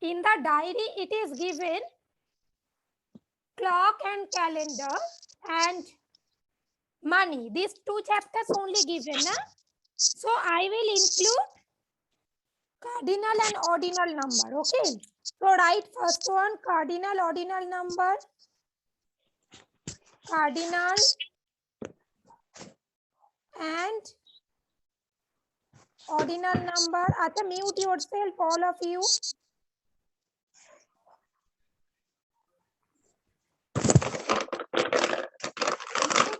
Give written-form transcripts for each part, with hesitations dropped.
In the diary, it is given clock and calendar and money. These two chapters only given. Na? So I will include cardinal and ordinal number. Okay. So write first one, cardinal, ordinal number. Cardinal and ordinal number. Acha, mute yourself, all of you. Mute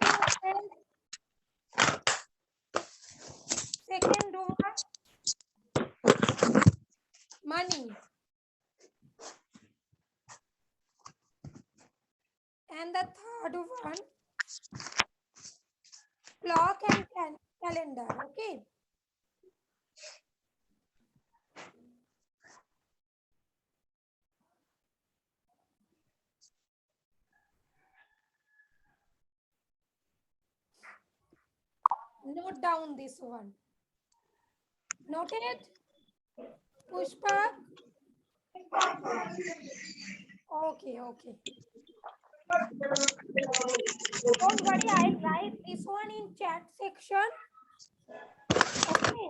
yourself. Second one, money. And the third one, clock and calendar. Okay. Note down this one. Noted? Pushpa? Okay, okay. Don't worry, I'll write this one in chat section. Okay.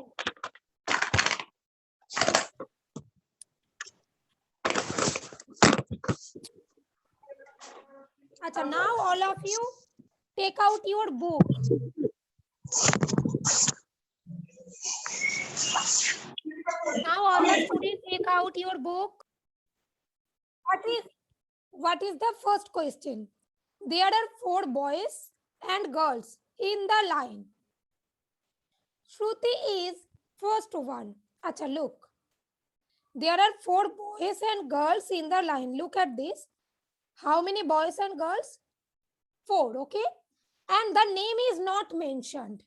Acha, now all of you take out your book. Now all the students take out your book. What is the first question? There are 4 boys and girls in the line. Shruti is first one. Acha, look. There are 4 boys and girls in the line. Look at this. How many boys and girls? 4, okay? And the name is not mentioned.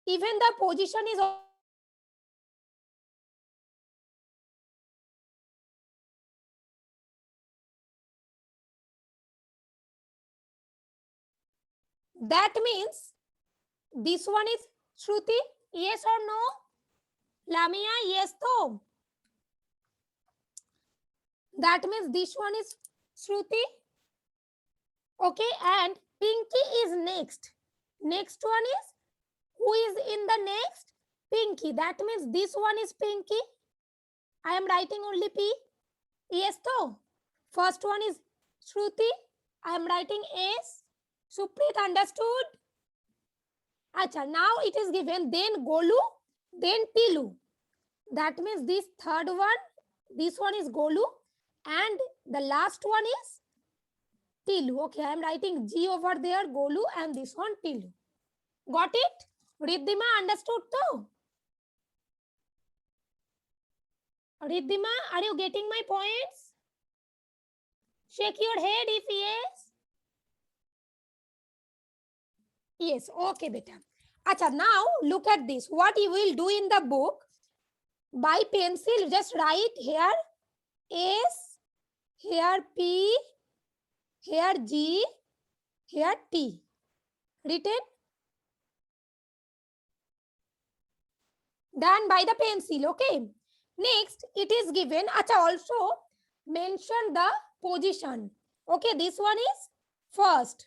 Even the position is that means this one is Shruti, yes or no? Lamia, yes to. That means this one is Shruti. Okay, and Pinky is next. Next one is, who is in the next? Pinky. That means this one is Pinky. I am writing only P. Yes to. First one is Shruti. I am writing S. Suprit, understood? Acha, now it is given, then Golu, then Tilu. That means this third one, this one is Golu, and the last one is Tilu. Okay, I am writing G over there, Golu, and this one Tilu. Got it? Riddhima, understood too? Riddhima, are you getting my points? Shake your head if yes. Yes, okay, beta. Acha, now look at this. What you will do in the book, by pencil, just write here S, here P, here G, here T. Written? Done by the pencil, okay? Next, it is given, acha, also mention the position. Okay, this one is first.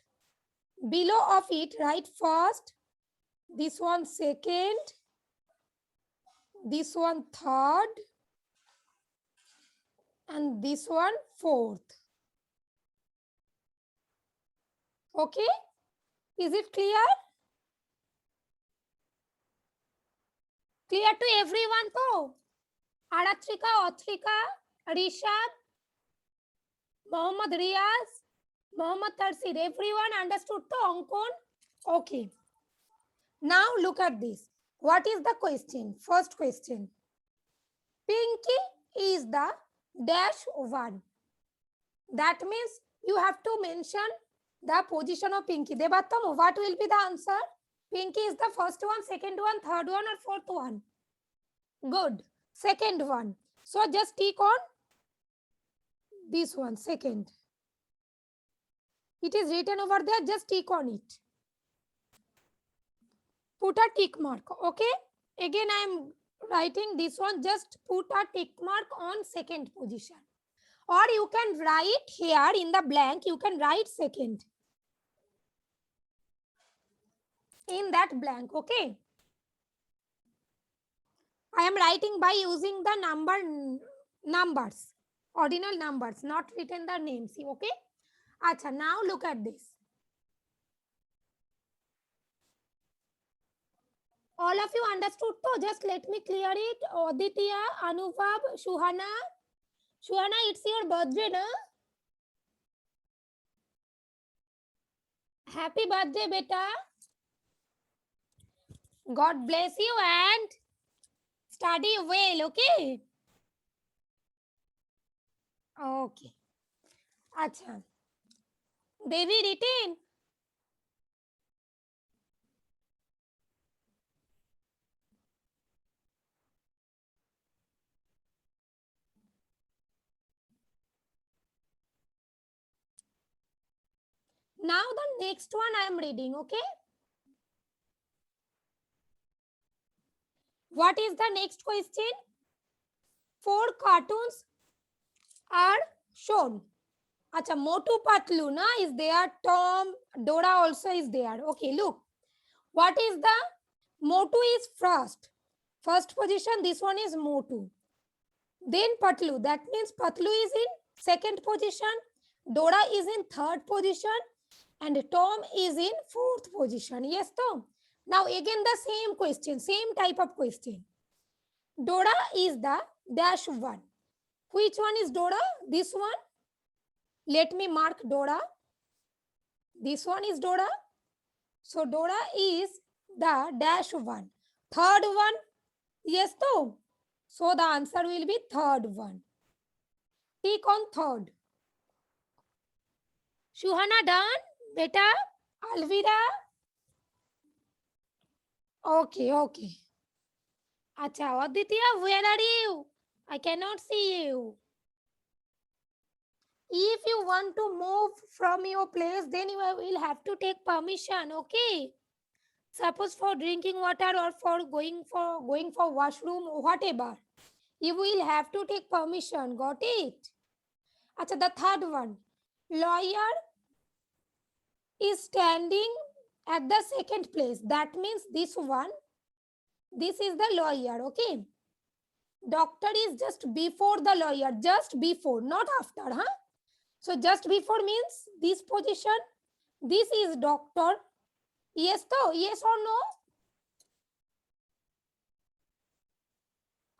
Below of it, write first. This one second. This one third. And this one fourth. Okay? Is it clear? Clear to everyone though? Aratrika, Otrika, Rishab, Mohammad Riaz, Mohammad Tarsid, everyone understood to Ankon? Okay. Now look at this. What is the question? First question. Pinky is the dash one. That means you have to mention the position of Pinky. Debatam, what will be the answer? Pinky is the first one, second one, third one, or fourth one? Good. Second one. So just tick on this one, second. It is written over there, just tick on it. Put a tick mark, okay? Again, I am writing this one, just put a tick mark on second position. Or you can write here in the blank, you can write second in that blank, okay? I am writing by using the numbers, ordinal numbers, not written the names, okay? Acha, now look at this. All of you understood to just let me clear it. Aditya, Anubhav, Shuhana. Shuhana, it's your birthday, na? Happy birthday, beta. God bless you and study well, okay? Okay. Acha. Devi written. Now the next one I am reading, okay? What is the next question? 4 cartoons are shown. Acha, Motu Patlu na is there, Tom, Dora also is there. Okay, look. What is the Motu is first. First position, this one is Motu. Then Patlu, that means Patlu is in second position, Dora is in third position, and Tom is in fourth position. Yes, Tom. Now again the same question, same type of question. Dora is the dash one. Which one is Dora? This one. Let me mark Dora. This one is Dora. So Dora is the dash one. Third one. Yes, Tom. So the answer will be third one. Tick on third. Shuhana done? Beta? Alvira? Okay, okay. Acha, Aditya, where are you? I cannot see you. If you want to move from your place, then you will have to take permission, okay? Suppose for drinking water or for going for washroom, whatever. You will have to take permission. Got it? Acha, the third one. Lawyer is standing at the second place. That means this one. This is the lawyer, okay? Doctor is just before the lawyer, just before, not after, huh? So just before means this position. This is doctor. Yes, to yes or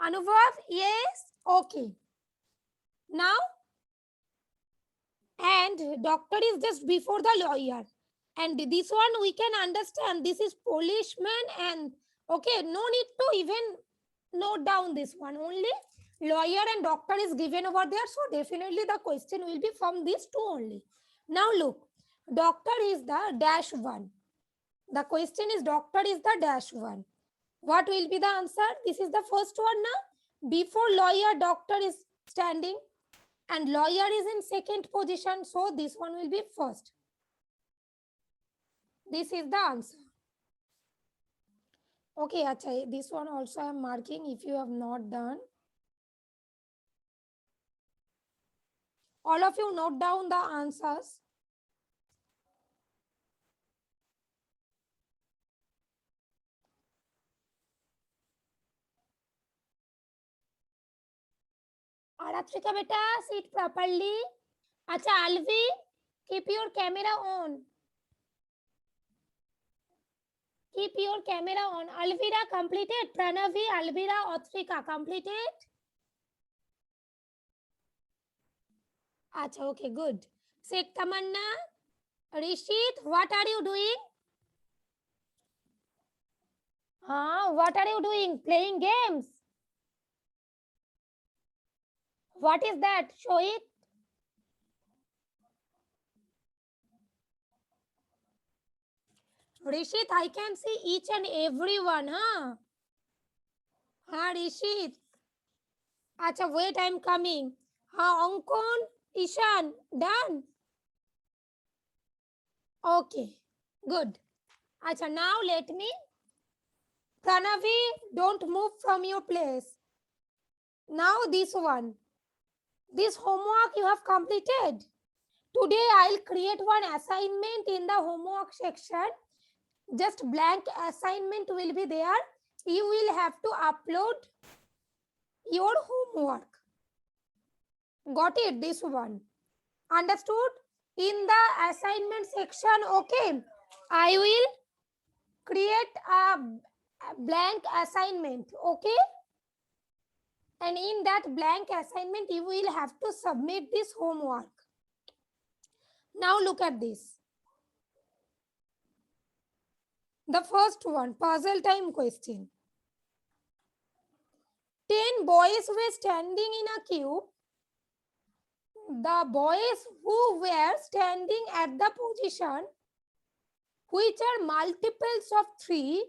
no? Anubhav, yes. Okay. Now, and doctor is just before the lawyer. And this one we can understand. This is policeman and okay, no need to even note down this one. Only lawyer and doctor is given over there. So definitely the question will be from these two only. Now look, doctor is the dash one. The question is doctor is the dash one. What will be the answer? This is the first one now. Before lawyer, doctor is standing and lawyer is in second position. So this one will be first. This is the answer. Okay, Achha, this one also I am marking if you have not done. All of you note down the answers. Aratrika beta, sit properly. Acha, Alvi, keep your camera on. Keep your camera on. Alvira completed. Pranavi, Alvira, Otrika completed. Acha, okay, good. Sit Tamanna. Rishit, what are you doing? What are you doing? Playing games. What is that? Show it. Rishit, I can see each and every one, huh? Rishit. Acha, wait, I'm coming. Ankon, Ishan, done. Okay, good. Acha, now let me. Pranavi, don't move from your place. Now this one. This homework you have completed. Today I'll create one assignment in the homework section. Just blank assignment will be there. You will have to upload your homework. Got it? This one. Understood? In the assignment section, okay, I will create a blank assignment, okay? And in that blank assignment, you will have to submit this homework. Now look at this. The first one, puzzle time question. 10 boys were standing in a queue. The boys who were standing at the position which are multiples of 3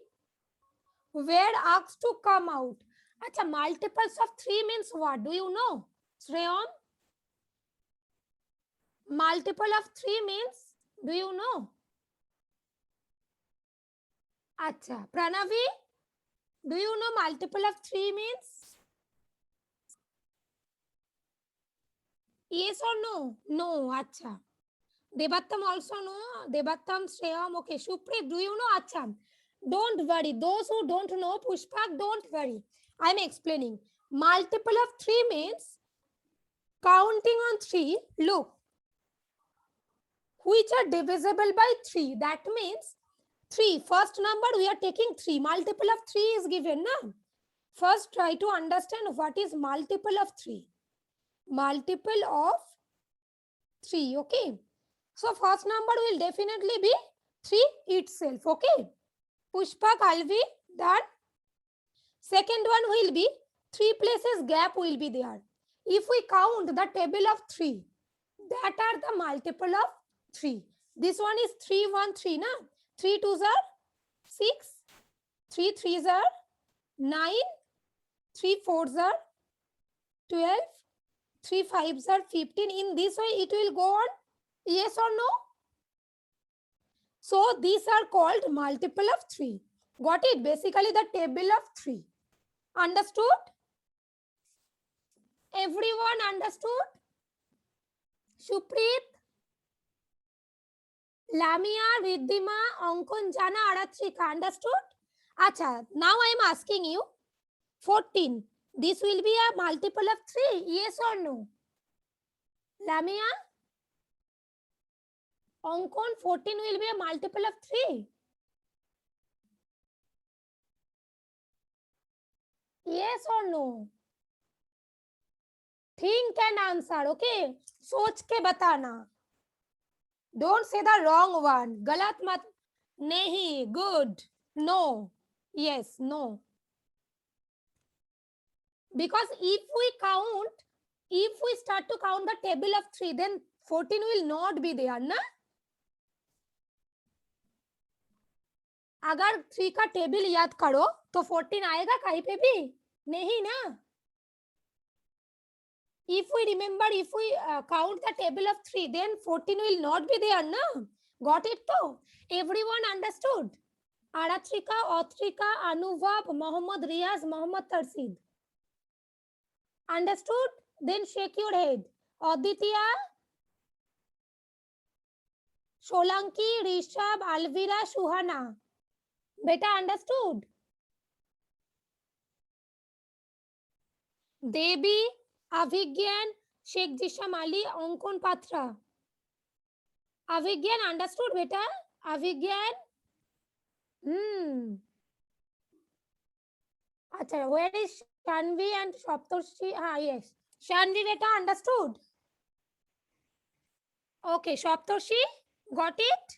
were asked to come out. Acha, multiples of 3 means what? Do you know? Shreyan? Multiple of 3 means, do you know? Acha, Pranavi, do you know multiple of 3 means? Yes or no? No, acha. Debattam also no. Debattam, Shreyam, okay. Shupri, do you know? Acha. Don't worry. Those who don't know, Pushpak, don't worry. I'm explaining. Multiple of 3 means counting on 3. Look. Which are divisible by 3. That means 3. First number we are taking 3. Multiple of 3 is given. Na? First try to understand what is multiple of 3. Multiple of 3. Okay. So first number will definitely be 3 itself. Okay. Pushpak, Alvi, done. Second one will be 3 places gap will be there. If we count the table of 3, that are the multiple of 3. This one is 3, 1, 3. Na? 3 2s are 6. 3 3s are 9. 3 4s are 12. 3 5s are 15. In this way, it will go on. Yes or no? So, these are called multiple of 3. Got it? Basically, the table of 3. Understood? Everyone understood? Shuprit, Lamia, Riddhima, Ankon, Jana, Aratrika. Understood? Acha, now I am asking you. 14. This will be a multiple of 3. Yes or no? Lamia? Ankon, 14 will be a multiple of 3. Yes or no? Think and answer, okay? सोच के बताना. Don't say the wrong one. गलत मत. नहीं. Good. No. Yes. No. Because if we start to count the table of 3, then 14 will not be there, ना? अगर 3 का table याद करो तो 14 आएगा कहीं पे भी नहीं ना. If we remember, if we count the table of 3, then 14 will not be there, na? Got it though? Everyone understood? Aratrika, Otrika, Anuvab, Mohammad Riaz, Mohammad Tarsid. Understood? Then shake your head. Aditya, Solanki, Rishabh, Alvira, Shuhana. Beta understood? Devi, Avigyan, Sheikh Jisham Ali, Onkon Patra. Avigyan understood, beta? Avigyan? Achha, where is Shanvi and Shoptorshi? Yes. Shanvi, beta understood? Okay, Shoptorshi, got it?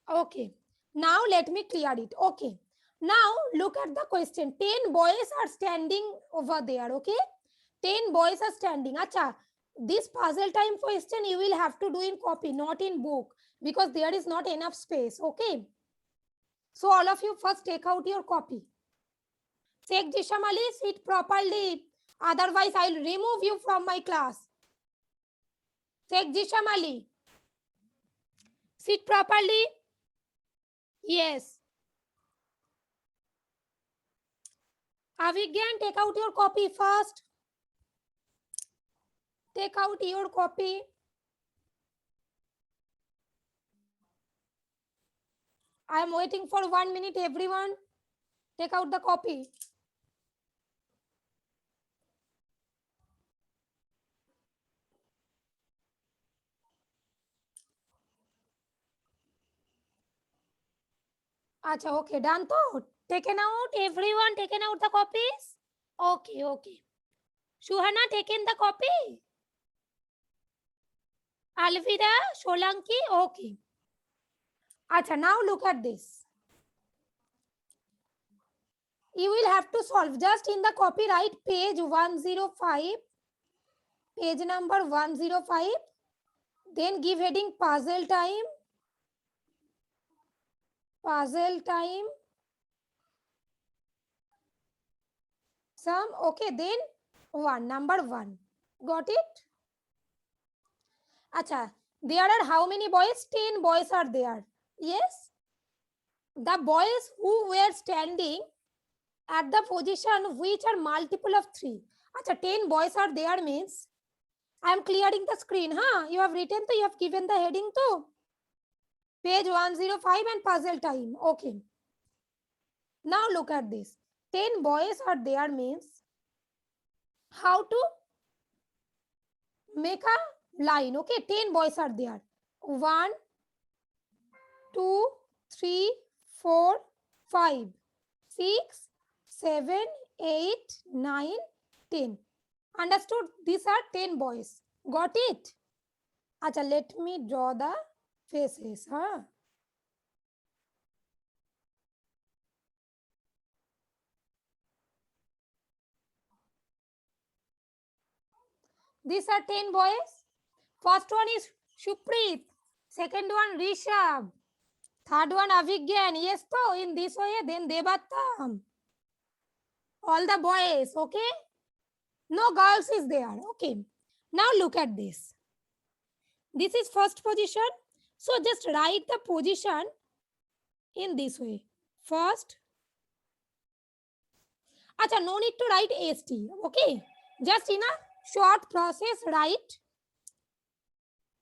Okay. Now let me clear it. Okay. Now look at the question. 10 boys are standing over there. Okay. 10 boys are standing. Acha, this puzzle time question you will have to do in copy, not in book, because there is not enough space. Okay. So all of you first take out your copy. Sheikh Jisham Ali, sit properly. Otherwise, I'll remove you from my class. Sheikh Jisham Ali, sit properly. Yes. Avigyan, take out your copy first. Take out your copy. I am waiting for 1 minute, everyone. Take out the copy. Acha, okay, done to? Taken out, everyone taken out the copies? Okay, okay. Shuhana taken the copy? Alvira, Solanki, okay. Acha, now look at this. You will have to solve just in the copyright page 105, page number 105. Then give heading puzzle time. Puzzle time. Some, okay, then number 1. Got it? Acha, there are how many boys? 10 boys are there. Yes? The boys who were standing at the position which are multiple of 3. Acha, 10 boys are there means I am clearing the screen. Huh? You have written, so you have given the heading too. Page 105 and puzzle time. Okay. Now look at this. 10 boys are there means how to make a line. Okay, 10 boys are there. 1, 2, 3, 4, 5, 6, 7, 8, 9, 10. Understood? These are 10 boys. Got it? Acha, let me draw the faces. Huh? These are 10 boys. First one is Shuprit. Second one Rishabh. Third one Avigyan. Yes, so in this way, then Devatam. All the boys, okay? No girls is there. Okay. Now look at this. This is first position. So just write the position in this way. First. Acha, no need to write ST. Okay. Just in a short process, write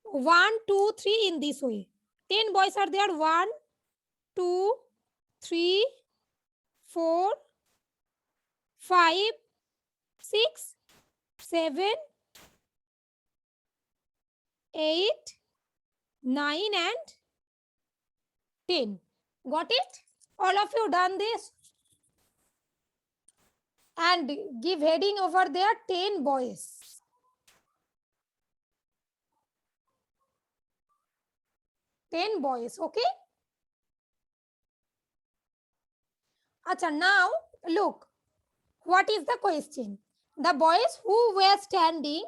1, 2, 3 in this way. 10 boys are there. 1, 2, 3, 4, 5, 6, 7, 8, 9 and 10. Got it? All of you done this? And give heading over there 10 boys. 10 boys, okay? Acha, now look. What is the question? The boys who were standing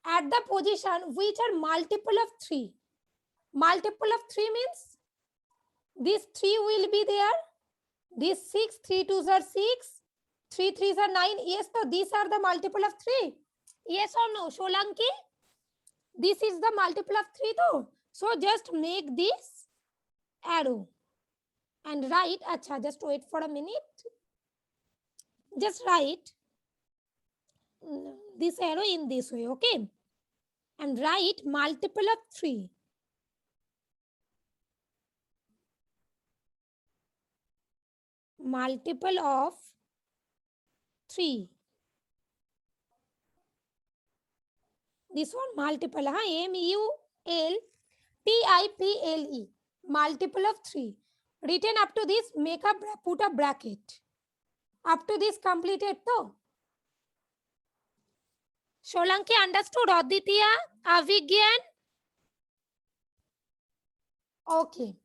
at the position which are multiple of 3. Multiple of 3 means these 3 will be there. These 6, 3 2s are 6, 3 3s are 9. Yes, so these are the multiple of 3. Yes or no, Solanki? This is the multiple of 3 though. So just make this arrow and write. Acha, just wait for a minute. Just write this arrow in this way, okay? And write multiple of 3. Multiple of 3. This one multiple, huh? MULTIPLE. Multiple of 3. Written up to this, put a bracket. Up to this completed though. Solanki understood? Aditya, Avigyan? Okay.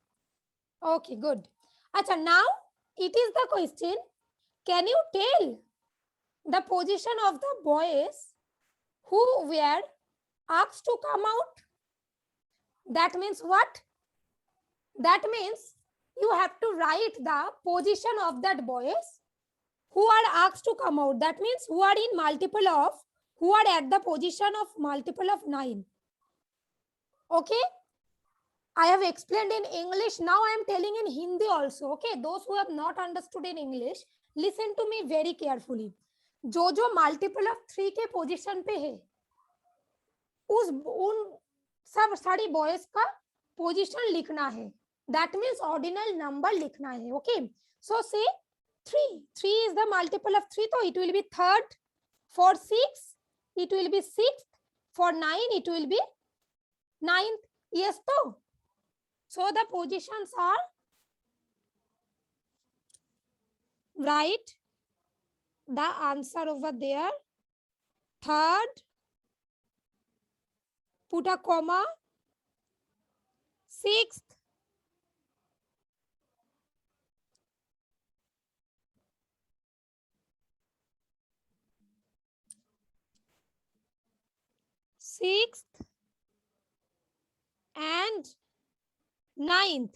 Okay, good. Acha, now it is the question. Can you tell the position of the boys who were asked to come out? That means what? That means you have to write the position of that boys who are asked to come out. That means who are in multiple of, who are at the position of multiple of 9. Okay? I have explained in English. Now I am telling in Hindi also. Okay, those who have not understood in English, listen to me very carefully. जो जो multiple of 3 के position पे है, उन सब सारी boys का position लिखना है. दैट मीन्स ऑर्डिनल नंबर लिखना है. ओके, सो से 3 is the multiple of 3, तो it will be third. For 6 it will be 6th. For 9 it will be 9th. Yes, तो so the positions are, write the answer over there. Third, put a comma. 6th, 6th and 9th.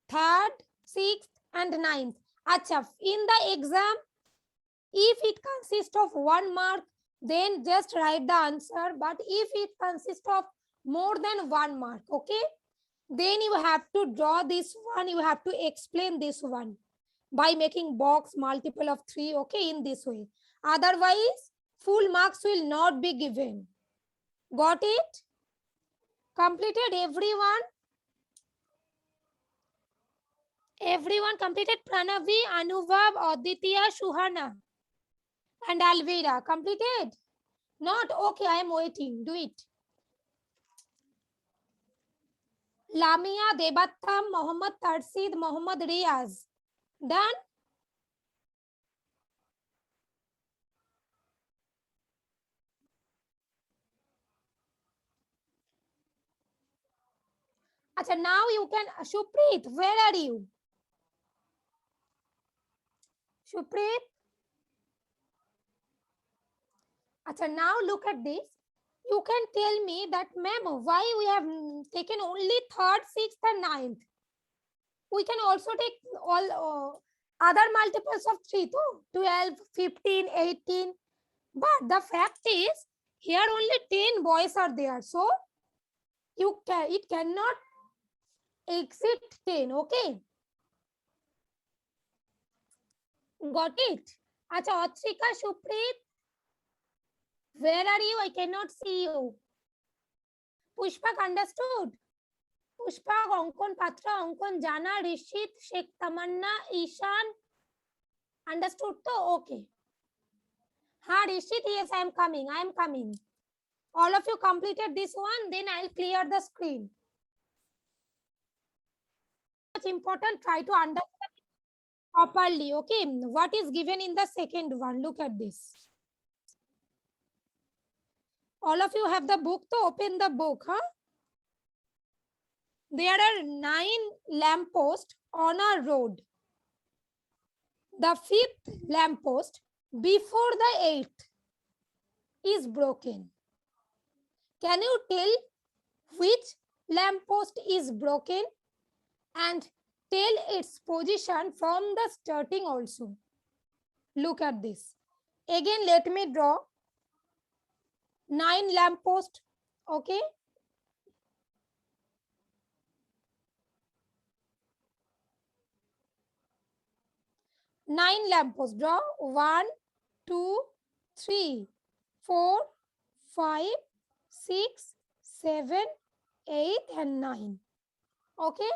Third, 6th and 9th. Acha, in the exam, if it consists of 1 mark, then just write the answer. But if it consists of more than 1 mark, okay, then you have to draw this one. You have to explain this one by making box multiple of 3, okay, in this way. Otherwise, full marks will not be given. Got it? Completed, everyone? Everyone completed? Pranavi, Anubhav, Aditya, Shuhana and Alvira. Completed? Not? Okay, I am waiting. Do it. Lamia, Debattam, Mohammad Tarsid, Mohammad Riaz. Done? Achha, now you can. Shuprit, where are you? Shuprit? Achha, now look at this. You can tell me that, ma'am, why we have taken only 3rd, 6th and 9th. We can also take all other multiples of 3 too. 12, 15, 18. But the fact is, here only 10 boys are there. So, it cannot exceed 10. Okay. Got it? Acha, Atrika, Shuprit, where are you? I cannot see you. Pushpak, understood? Pushpak, Onkon Patra, Onkon Jana, Rishit, Sheikh Tamanna, Ishan. Understood? To okay. Ha, Rishit, yes, I am coming. I am coming. All of you completed this one, then I'll clear the screen. Much important, try to understand properly. Okay, what is given in the second one? Look at this. All of you have the book, to open the book, huh? There are 9 lampposts on a road. The 5th lamppost before the 8th is broken. Can you tell which lamppost is broken and tell its position from the starting also? Look at this. Again, let me draw 9 lampposts. Okay. Nine lampposts. Draw 1, 2, 3, 4, 5, 6, 7, 8, and 9. Okay.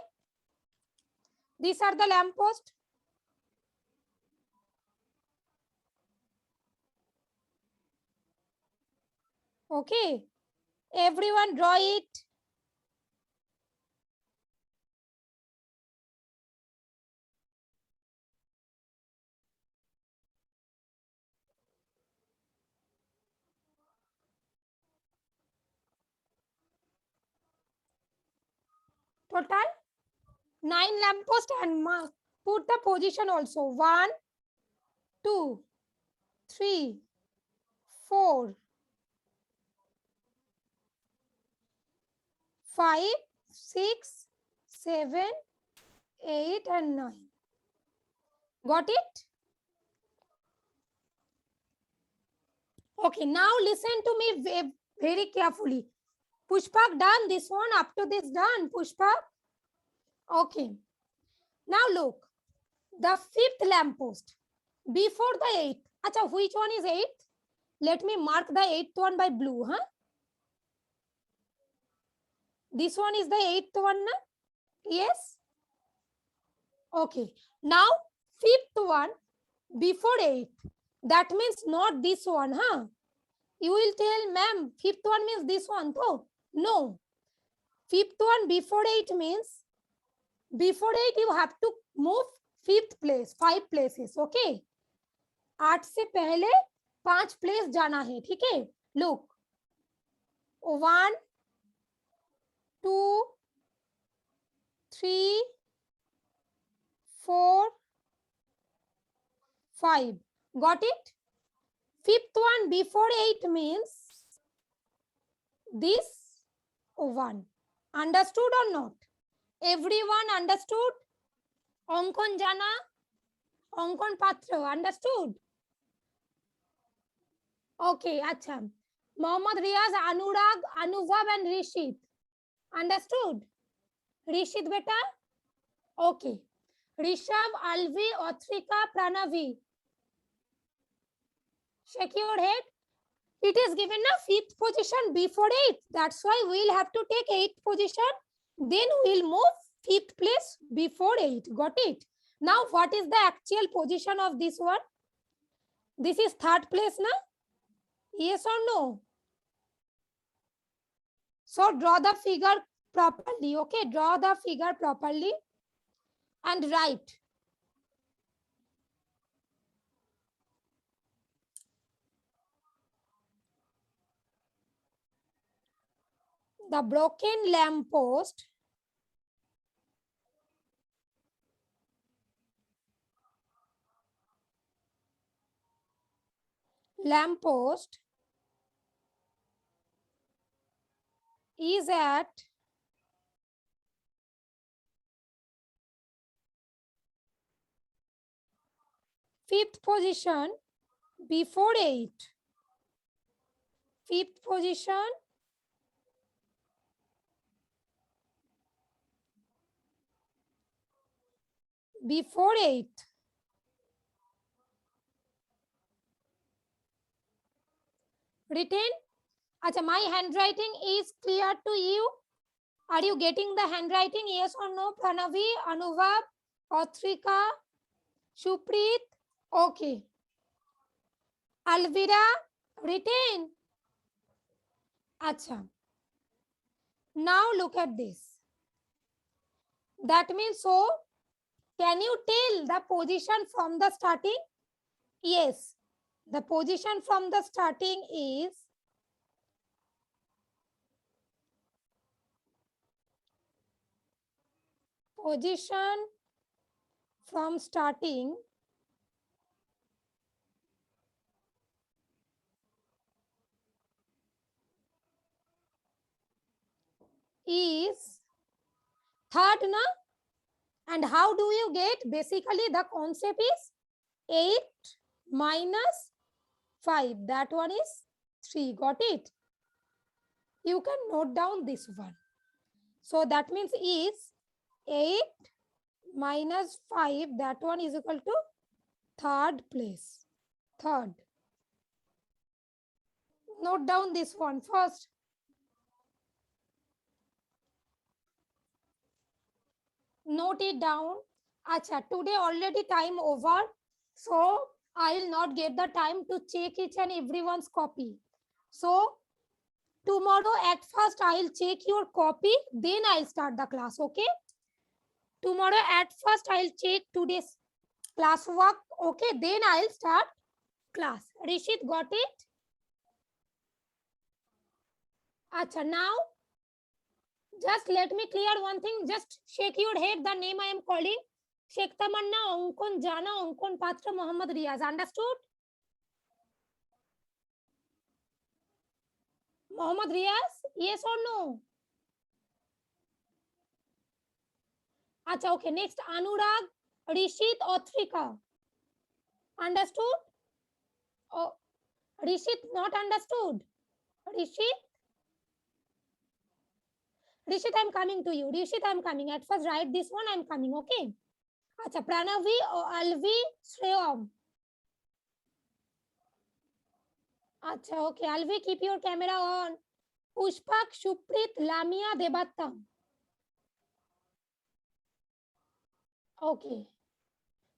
These are the lampposts. Okay. Everyone draw it. Total 9 lampposts and mark. Put the position also. 1, 2, 3, 4, 5, 6, 7, 8, and 9. Got it? Okay, now listen to me very carefully. Pushpak done this one, up to this done, Pushpak. Okay, now look, the fifth lamppost before the eighth. Acha, which one is eighth? Let me mark the eighth one by blue, huh? This one is the eighth one, na? Yes? Okay, now fifth one before eighth. That means not this one, huh? You will tell, ma'am, fifth one means this one, though. No. Fifth one before eight means before eight you have to move fifth place, 5 places, okay? 8 से पहले 5 place जाना है, ठीक है? Look, 1, 2, 3, 4, 5. Got it? Fifth one before 8 means this one. Understood or not? Everyone understood? Onkon jana? Onkon patra, understood? Okay, acha. Mohammad Riaz, Anurag, Anubhav and Rishit. Understood? Rishit beta? Okay. Rishabh, Alvi, Otrika, Pranavi. Shake your head. It is given a fifth position before eighth. That's why we'll have to take eighth position. Then we'll move fifth place before eighth. Got it? Now, what is the actual position of this one? This is third place, na? Yes or no? So, draw the figure properly. Okay, draw the figure properly and write. The broken lamppost is at fifth position before eight. Fifth position before eight. Written? Acha, my handwriting is clear to you. Are you getting the handwriting? Yes or no? Pranavi, Anubhav, Otrika, Shuprit. Okay. Alvira, written. Acha. Now look at this. That means, so can you tell the position from the starting? Yes. The position from the starting is position from starting is third, na? And how do you get? Basically, the concept is 8 minus 5. That one is 3. Got it? You can note down this one. So that means is 8 minus 5. That one is equal to third place. Third. Note down this one first. Note it down. Acha, today already time over. So I will not get the time to check each and everyone's copy. So tomorrow at first I'll check your copy, then I'll start the class, okay? Tomorrow at first I'll check today's class work, okay? Then I'll start class. Rishit, got it? Acha, now just let me clear one thing. Just shake your head, the name I am calling. Sheikh Tamanna, Onkon Jana, Onkon Patra, Muhammad Riaz. Understood? Muhammad Riaz, yes or no? Acha, okay. Next, Anurag, Rishit, Otrika. Understood? Oh, Rishit, not understood. Rishit, I'm coming to you. Rishit, I'm coming. At first, write this one. I'm coming. Okay. Acha, Pranavi, Alvi, Shreyam. Acha, okay. Alvi, keep your camera on. Pushpak, Shuprit, Lamia, Debatta. Okay.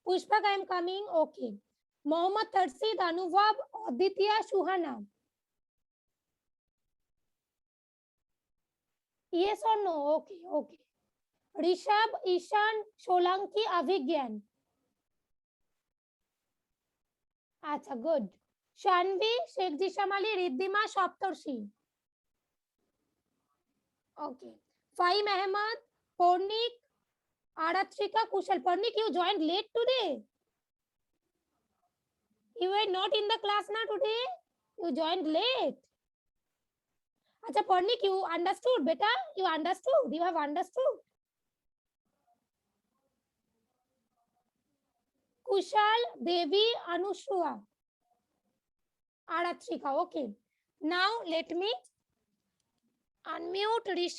Pushpak, I'm coming. Okay. Mohammad Tarsid, Anubhav, Aditya, Shuhana. Yes or no? Okay, okay. Rishabh, Ishan, Solanki, Avigyan. Acha, good. Shanvi, Sheikh Jishamali, Riddhima, Shaptarshi. Okay. Faim Ahmad, Pornik, Aratrika, Kushal. Pornik, you joined late today. You were not in the class now today. You joined late. Acha, Pornik, you understood, beta? You understood. You have understood. Kushal, Devi, Anushua, Aratrika. Okay. Now let me unmute Rishi.